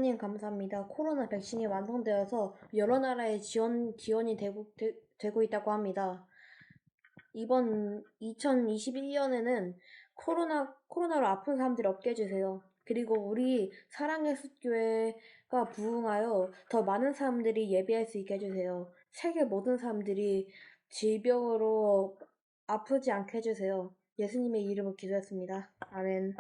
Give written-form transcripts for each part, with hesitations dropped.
하나님 감사합니다. 코로나 백신이 완성되어서 여러 나라에 지원이 되고 있다고 합니다. 이번 2021년에는 코로나로 아픈 사람들이 없게 해주세요. 그리고 우리 사랑의 숫교회가 부흥하여 더 많은 사람들이 예배할 수 있게 해주세요. 세계 모든 사람들이 질병으로 아프지 않게 해주세요. 예수님의 이름으로 기도했습니다. 아멘.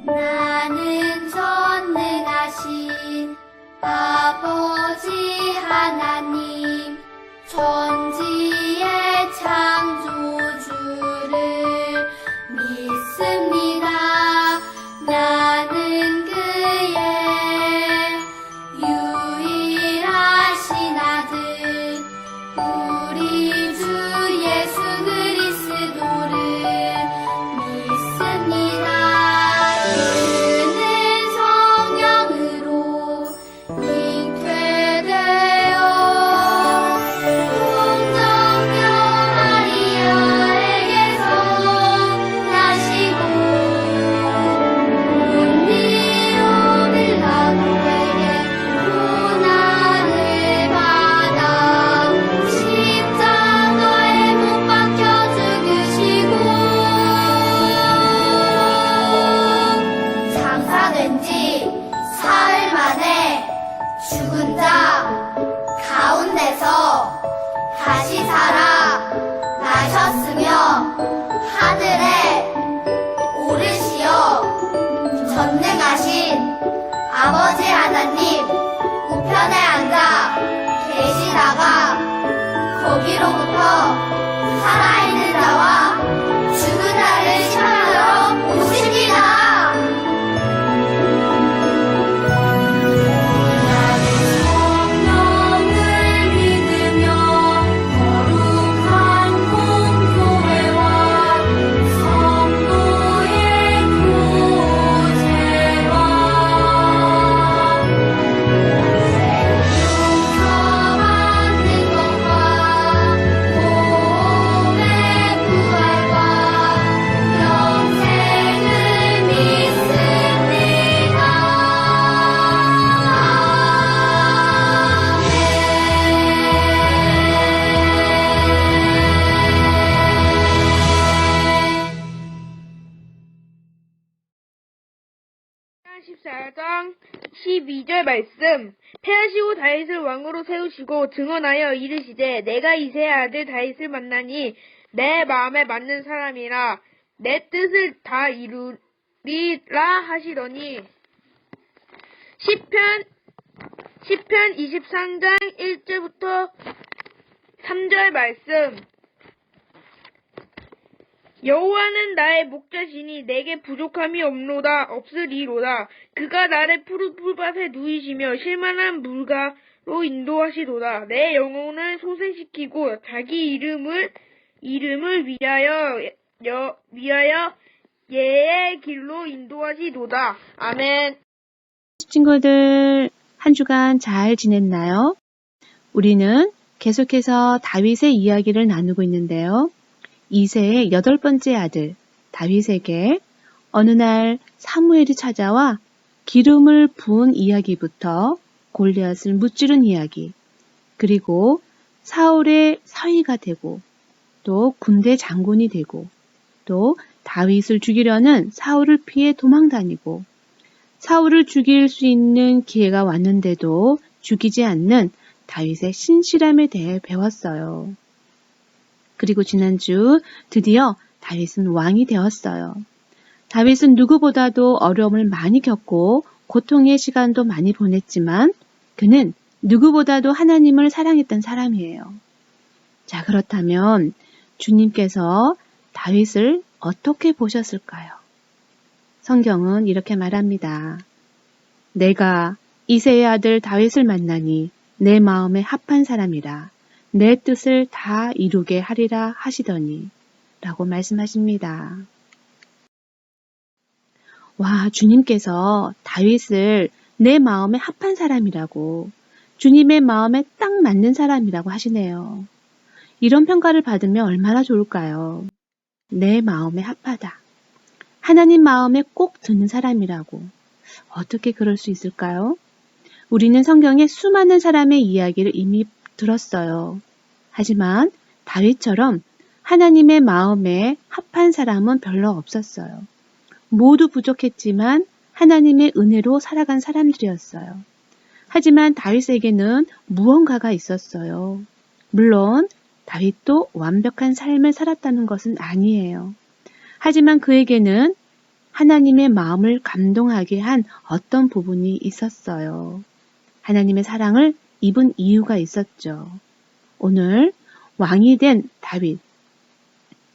나는 전능하신 아버지 하나님 천지의 창조주를 믿습니다. 나는 그의 유일하신 아들 우리 주 예수 그리스도를 믿습니다. 사흘 만에 죽은 자 가운데서 다시 살아 나셨으며 하늘에 오르시어 전능하신 아버지 하나님 우편에 앉아 계시다가 거기로부터 살아있는 자와 죽은 자를 심판하러 오십니다. 상 14장 12절 말씀. 패하시고 다윗을 왕으로 세우시고 증언하여 이르시되 내가 이새의 아들 다윗을 만나니 내 마음에 맞는 사람이라 내 뜻을 다 이루리라 하시더니 시편 23장 1절부터 3절 말씀. 여호와는 나의 목자시니 내게 부족함이 없으리로다. 그가 나를 푸른 풀밭에 누이시며 실만한 물가로 인도하시도다. 내 영혼을 소생시키고 자기 이름을 위하여 예의 길로 인도하시도다. 아멘. 친구들, 한 주간 잘 지냈나요? 우리는 계속해서 다윗의 이야기를 나누고 있는데요. 이새의 8번째 아들 다윗에게 어느 날 사무엘이 찾아와 기름을 부은 이야기부터 골리앗을 무찌른 이야기, 그리고 사울의 서의가 되고 또 군대 장군이 되고 또 다윗을 죽이려는 사울을 피해 도망다니고 사울을 죽일 수 있는 기회가 왔는데도 죽이지 않는 다윗의 신실함에 대해 배웠어요. 그리고 지난주 드디어 다윗은 왕이 되었어요. 다윗은 누구보다도 어려움을 많이 겪고 고통의 시간도 많이 보냈지만 그는 누구보다도 하나님을 사랑했던 사람이에요. 자, 그렇다면 주님께서 다윗을 어떻게 보셨을까요? 성경은 이렇게 말합니다. 내가 이새의 아들 다윗을 만나니 내 마음에 합한 사람이라 내 뜻을 다 이루게 하리라 하시더니 라고 말씀하십니다. 와, 주님께서 다윗을 내 마음에 합한 사람이라고, 주님의 마음에 딱 맞는 사람이라고 하시네요. 이런 평가를 받으면 얼마나 좋을까요? 내 마음에 합하다. 하나님 마음에 꼭 드는 사람이라고. 어떻게 그럴 수 있을까요? 우리는 성경의 수많은 사람의 이야기를 이미 들었어요. 하지만 다윗처럼 하나님의 마음에 합한 사람은 별로 없었어요. 모두 부족했지만 하나님의 은혜로 살아간 사람들이었어요. 하지만 다윗에게는 무언가가 있었어요. 물론 다윗도 완벽한 삶을 살았다는 것은 아니에요. 하지만 그에게는 하나님의 마음을 감동하게 한 어떤 부분이 있었어요. 하나님의 사랑을 입은 이유가 있었죠. 오늘 왕이 된 다윗,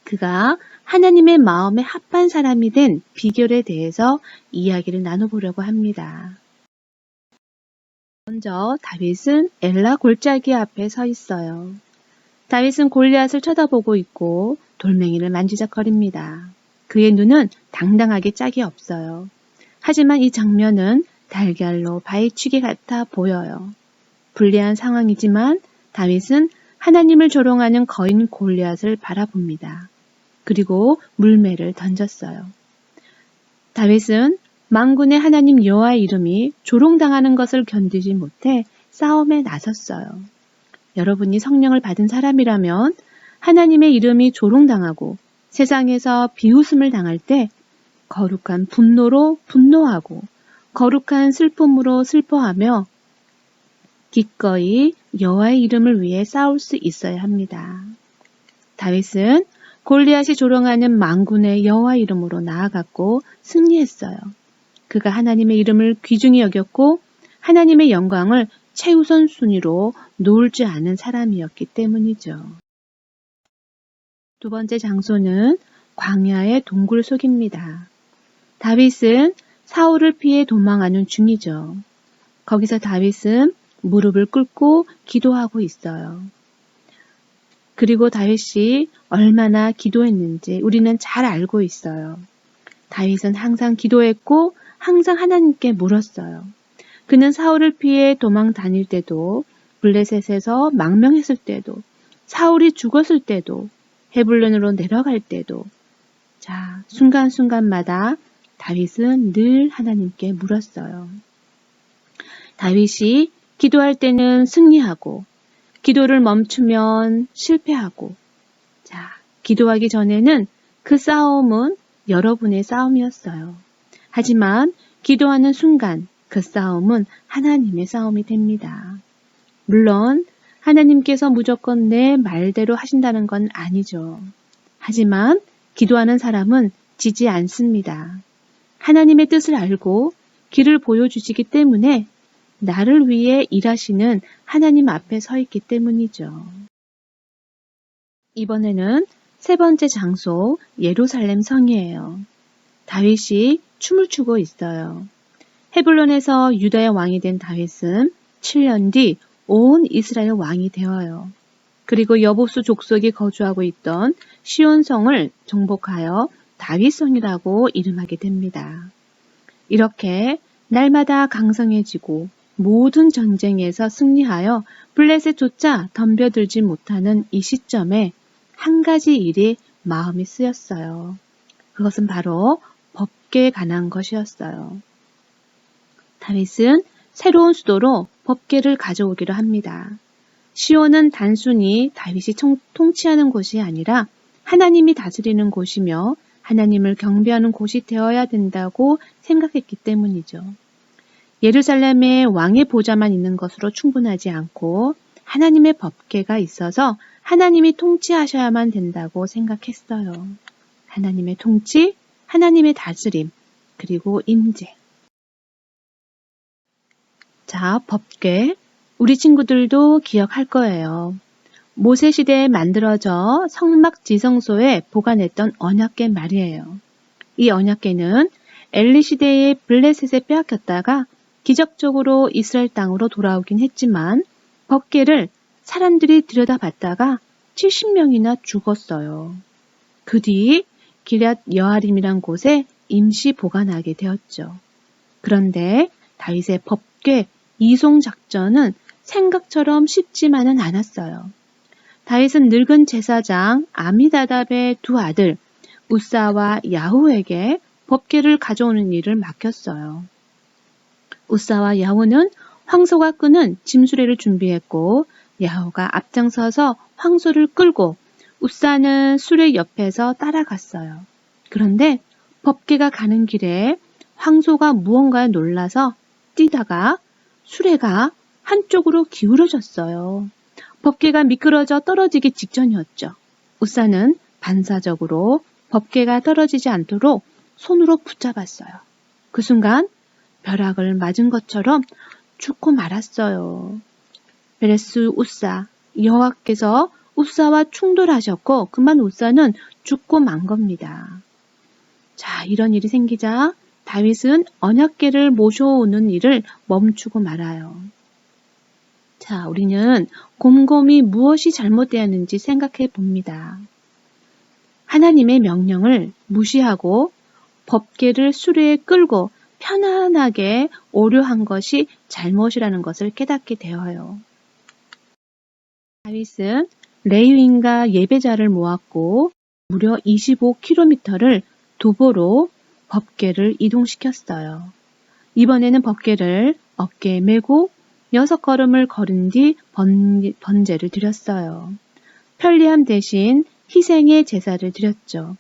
그가 하나님의 마음에 합한 사람이 된 비결에 대해서 이야기를 나눠보려고 합니다. 먼저 다윗은 엘라 골짜기 앞에 서 있어요. 다윗은 골리앗을 쳐다보고 있고 돌멩이를 만지작거립니다. 그의 눈은 당당하게 짝이 없어요. 하지만 이 장면은 달걀로 바위치기 같아 보여요. 불리한 상황이지만 다윗은 하나님을 조롱하는 거인 골리앗을 바라봅니다. 그리고 물매를 던졌어요. 다윗은 만군의 하나님 여호와의 이름이 조롱당하는 것을 견디지 못해 싸움에 나섰어요. 여러분이 성령을 받은 사람이라면 하나님의 이름이 조롱당하고 세상에서 비웃음을 당할 때 거룩한 분노로 분노하고 거룩한 슬픔으로 슬퍼하며 기꺼이 여호와의 이름을 위해 싸울 수 있어야 합니다. 다윗은 골리앗이 조롱하는 만군의 여호와 이름으로 나아갔고 승리했어요. 그가 하나님의 이름을 귀중히 여겼고 하나님의 영광을 최우선 순위로 놓을 줄 아는 사람이었기 때문이죠. 두 번째 장소는 광야의 동굴 속입니다. 다윗은 사울을 피해 도망하는 중이죠. 거기서 다윗은 무릎을 꿇고 기도하고 있어요. 그리고 다윗이 얼마나 기도했는지 우리는 잘 알고 있어요. 다윗은 항상 기도했고 항상 하나님께 물었어요. 그는 사울을 피해 도망 다닐 때도, 블레셋에서 망명했을 때도, 사울이 죽었을 때도, 헤블론으로 내려갈 때도, 순간순간마다 다윗은 늘 하나님께 물었어요. 다윗이 기도할 때는 승리하고, 기도를 멈추면 실패하고, 기도하기 전에는 그 싸움은 여러분의 싸움이었어요. 하지만 기도하는 순간 그 싸움은 하나님의 싸움이 됩니다. 물론 하나님께서 무조건 내 말대로 하신다는 건 아니죠. 하지만 기도하는 사람은 지지 않습니다. 하나님의 뜻을 알고 길을 보여주시기 때문에 나를 위해 일하시는 하나님 앞에 서 있기 때문이죠. 이번에는 세 번째 장소 예루살렘 성이에요. 다윗이 춤을 추고 있어요. 헤블론에서 유다의 왕이 된 다윗은 7년 뒤 온 이스라엘 왕이 되어요. 그리고 여보수 족속이 거주하고 있던 시온성을 정복하여 다윗성이라고 이름하게 됩니다. 이렇게 날마다 강성해지고 모든 전쟁에서 승리하여 블레셋조차 덤벼들지 못하는 이 시점에 한 가지 일이 마음이 쓰였어요. 그것은 바로 법궤에 관한 것이었어요. 다윗은 새로운 수도로 법궤를 가져오기로 합니다. 시온은 단순히 다윗이 통치하는 곳이 아니라 하나님이 다스리는 곳이며 하나님을 경배하는 곳이 되어야 된다고 생각했기 때문이죠. 예루살렘에 왕의 보좌만 있는 것으로 충분하지 않고 하나님의 법궤가 있어서 하나님이 통치하셔야만 된다고 생각했어요. 하나님의 통치, 하나님의 다스림, 그리고 임재. 법궤. 우리 친구들도 기억할 거예요. 모세 시대에 만들어져 성막 지성소에 보관했던 언약궤 말이에요. 이 언약궤는 엘리 시대의 블레셋에 빼앗겼다가 기적적으로 이스라엘 땅으로 돌아오긴 했지만 법궤를 사람들이 들여다봤다가 70명이나 죽었어요. 그 뒤 기럇 여아림이란 곳에 임시 보관하게 되었죠. 그런데 다윗의 법궤 이송 작전은 생각처럼 쉽지만은 않았어요. 다윗은 늙은 제사장 아미다답의 두 아들 우사와 야후에게 법궤를 가져오는 일을 맡겼어요. 우사와 야후는 황소가 끄는 짐수레를 준비했고 야후가 앞장서서 황소를 끌고 우사는 수레 옆에서 따라갔어요. 그런데 법궤가 가는 길에 황소가 무언가에 놀라서 뛰다가 수레가 한쪽으로 기울어졌어요. 법궤가 미끄러져 떨어지기 직전이었죠. 우사는 반사적으로 법궤가 떨어지지 않도록 손으로 붙잡았어요. 그 순간 벼락을 맞은 것처럼 죽고 말았어요. 베레스 우사, 여호와께서 우사와 충돌하셨고 그만 우사는 죽고 만 겁니다. 자, 이런 일이 생기자 다윗은 언약궤를 모셔오는 일을 멈추고 말아요. 자, 우리는 곰곰이 무엇이 잘못되었는지 생각해 봅니다. 하나님의 명령을 무시하고 법궤를 수레에 끌고 편안하게 오려한 것이 잘못이라는 것을 깨닫게 되어요. 다윗은 레위인과 예배자를 모았고 무려 25km를 도보로 법궤를 이동시켰어요. 이번에는 법궤를 어깨에 메고 6걸음을 걸은 뒤 번제를 드렸어요. 편리함 대신 희생의 제사를 드렸죠.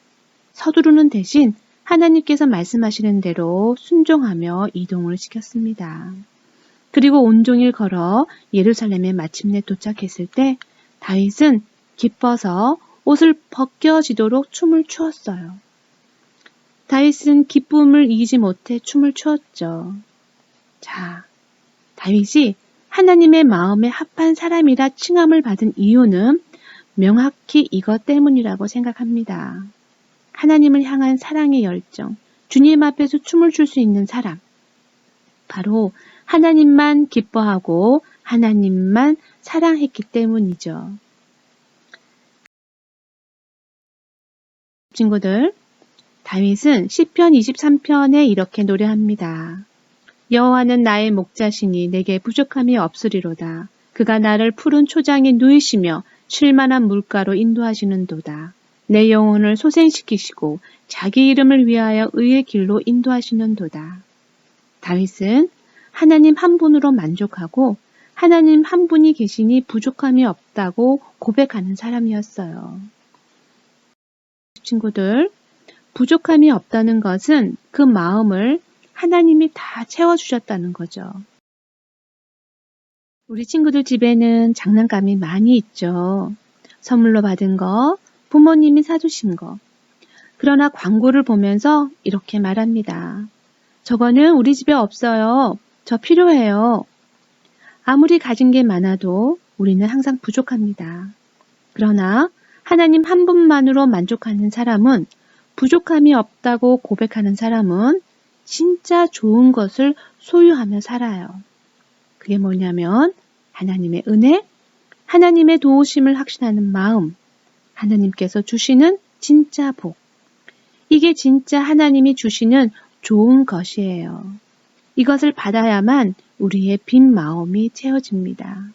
서두르는 대신 하나님께서 말씀하시는 대로 순종하며 이동을 시켰습니다. 그리고 온종일 걸어 예루살렘에 마침내 도착했을 때 다윗은 기뻐서 옷을 벗겨지도록 춤을 추었어요. 다윗은 기쁨을 이기지 못해 춤을 추었죠. 자, 다윗이 하나님의 마음에 합한 사람이라 칭함을 받은 이유는 명확히 이것 때문이라고 생각합니다. 하나님을 향한 사랑의 열정, 주님 앞에서 춤을 출 수 있는 사람. 바로 하나님만 기뻐하고 하나님만 사랑했기 때문이죠. 친구들, 다윗은 시편 23편에 이렇게 노래합니다. 여호와는 나의 목자시니 내게 부족함이 없으리로다. 그가 나를 푸른 초장에 누이시며 쉴만한 물가로 인도하시는도다. 내 영혼을 소생시키시고 자기 이름을 위하여 의의 길로 인도하시는도다. 다윗은 하나님 한 분으로 만족하고 하나님 한 분이 계시니 부족함이 없다고 고백하는 사람이었어요. 친구들, 부족함이 없다는 것은 그 마음을 하나님이 다 채워주셨다는 거죠. 우리 친구들 집에는 장난감이 많이 있죠. 선물로 받은 거, 부모님이 사주신 거. 그러나 광고를 보면서 이렇게 말합니다. 저거는 우리 집에 없어요. 저 필요해요. 아무리 가진 게 많아도 우리는 항상 부족합니다. 그러나 하나님 한 분만으로 만족하는 사람은, 부족함이 없다고 고백하는 사람은 진짜 좋은 것을 소유하며 살아요. 그게 뭐냐면 하나님의 은혜, 하나님의 도우심을 확신하는 마음, 하나님께서 주시는 진짜 복. 이게 진짜 하나님이 주시는 좋은 것이에요. 이것을 받아야만 우리의 빈 마음이 채워집니다.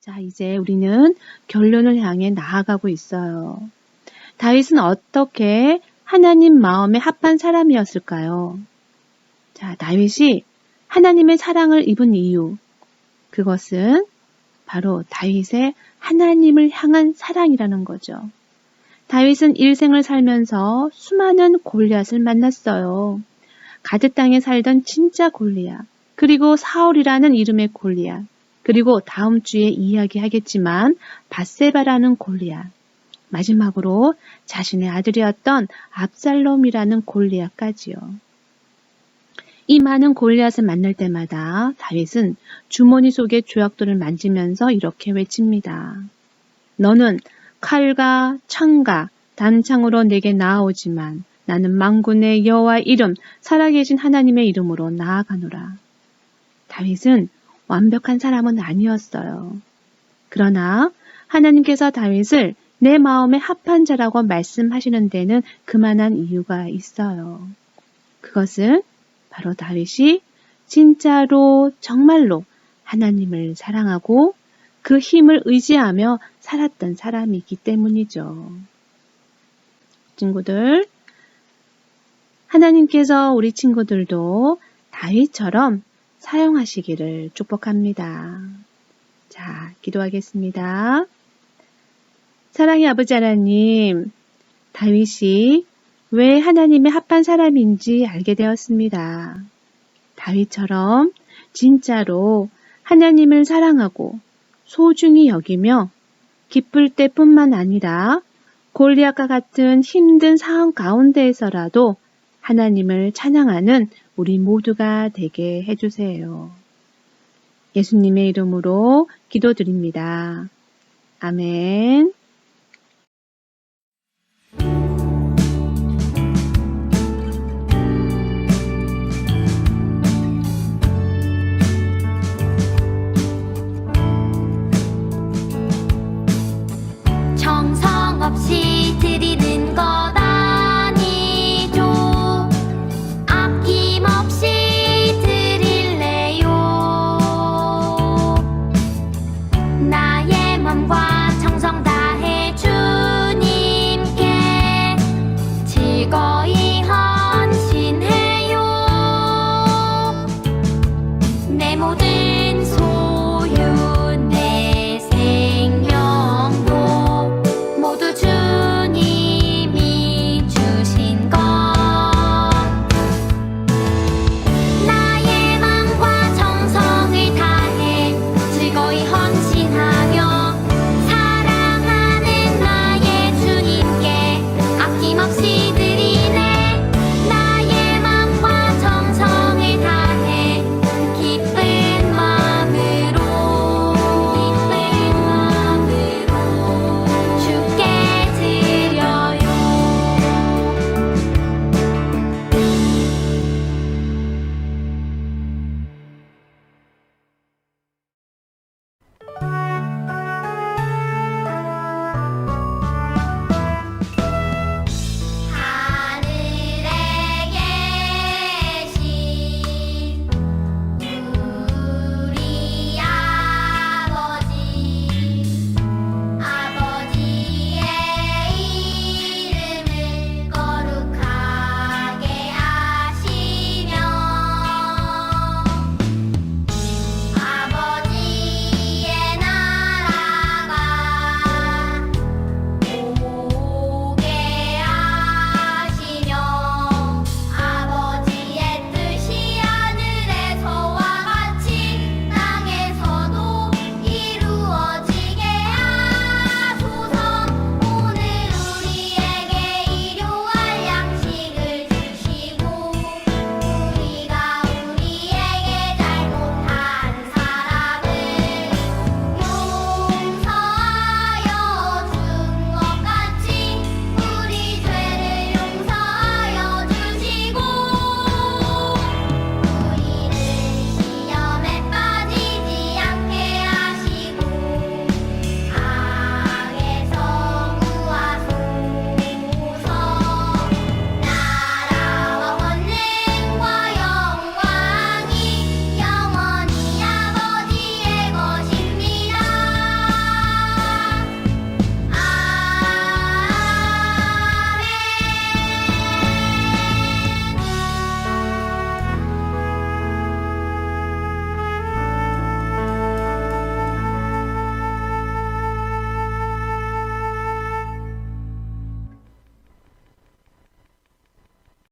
자, 이제 우리는 결론을 향해 나아가고 있어요. 다윗은 어떻게 하나님 마음에 합한 사람이었을까요? 자, 다윗이 하나님의 사랑을 입은 이유, 그것은 바로 다윗의 하나님을 향한 사랑이라는 거죠. 다윗은 일생을 살면서 수많은 골리앗을 만났어요. 가드 땅에 살던 진짜 골리앗, 그리고 사울이라는 이름의 골리앗, 그리고 다음 주에 이야기하겠지만 밧세바라는 골리앗, 마지막으로 자신의 아들이었던 압살롬이라는 골리앗까지요. 이 많은 골리앗을 만날 때마다 다윗은 주머니 속의 조약돌을 만지면서 이렇게 외칩니다. 너는 칼과 창과 단창으로 내게 나아오지만 나는 만군의 여호와 이름, 살아계신 하나님의 이름으로 나아가노라. 다윗은 완벽한 사람은 아니었어요. 그러나 하나님께서 다윗을 내 마음에 합한 자라고 말씀하시는 데는 그만한 이유가 있어요. 그것은 바로 다윗이 진짜로 정말로 하나님을 사랑하고 그 힘을 의지하며 살았던 사람이기 때문이죠. 친구들, 하나님께서 우리 친구들도 다윗처럼 사용하시기를 축복합니다. 자, 기도하겠습니다. 사랑의 아버지 하나님, 다윗이 왜 하나님의 합한 사람인지 알게 되었습니다. 다윗처럼 진짜로 하나님을 사랑하고 소중히 여기며 기쁠 때뿐만 아니라 골리앗과 같은 힘든 상황 가운데에서라도 하나님을 찬양하는 우리 모두가 되게 해주세요. 예수님의 이름으로 기도드립니다. 아멘.